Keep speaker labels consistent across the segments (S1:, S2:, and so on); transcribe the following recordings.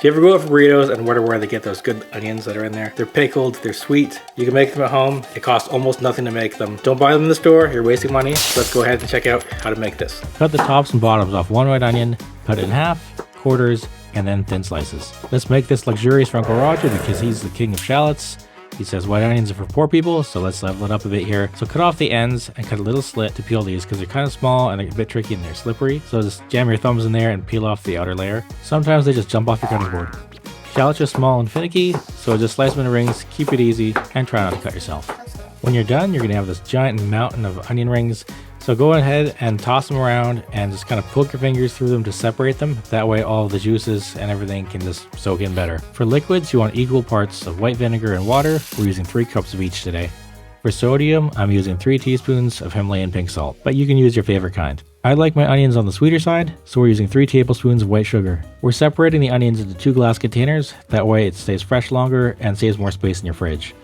S1: Do you ever go out for burritos and wonder where they get those good onions that are in there? They're pickled, they're sweet. You can make them at home. It costs almost nothing to make them. Don't buy them in the store, you're wasting money. So let's go ahead and check out how to make this.
S2: Cut the tops and bottoms off one white onion, cut it in half, quarters, and then thin slices. Let's make this luxurious for Uncle Roger because he's the king of shallots. He says white onions are for poor people, so let's level it up a bit here. So cut off the ends and cut a little slit to peel these because they're kind of small and they're a bit tricky and they're slippery. So just jam your thumbs in there and peel off the outer layer. Sometimes they just jump off your cutting board. Shallots are small and finicky, so just slice them into rings, keep it easy, and try not to cut yourself. When you're done, you're going to have this giant mountain of onion rings. So go ahead and toss them around and just kind of poke your fingers through them to separate them. That way all the juices and everything can just soak in better. For liquids, you want equal parts of white vinegar and water. We're using 3 cups of each today. For sodium, I'm using 3 teaspoons of Himalayan pink salt, but you can use your favorite kind. I like my onions on the sweeter side, so we're using 3 tablespoons of white sugar. We're separating the onions into 2 glass containers. That way it stays fresh longer and saves more space in your fridge.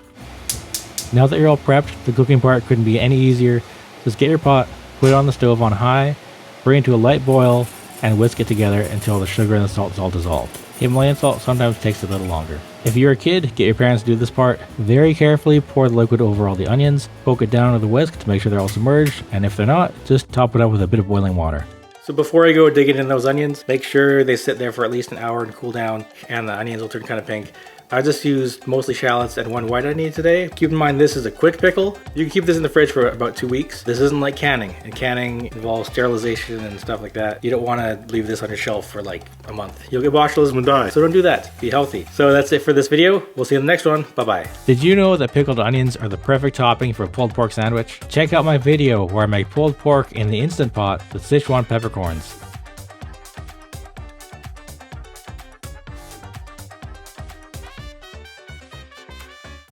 S2: Now that you're all prepped, the cooking part couldn't be any easier. Just get your pot, put it on the stove on high, bring it to a light boil, and whisk it together until the sugar and the salt is all dissolved. Himalayan salt sometimes takes a little longer. If you're a kid, get your parents to do this part. Very carefully pour the liquid over all the onions, poke it down with a whisk to make sure they're all submerged, and if they're not, just top it up with a bit of boiling water.
S1: So before I go digging in those onions, make sure they sit there for at least an hour and cool down, and the onions will turn kind of pink. I just used mostly shallots and 1 white onion today. Keep in mind this is a quick pickle. You can keep this in the fridge for about 2 weeks. This isn't like canning, and canning involves sterilization and stuff like that. You don't want to leave this on your shelf for like a month. You'll get botulism and die, so don't do that. Be healthy. So that's it for this video. We'll see you in the next one. Bye-bye.
S2: Did you know that pickled onions are the perfect topping for a pulled pork sandwich? Check out my video where I make pulled pork in the Instant Pot with Sichuan peppercorns.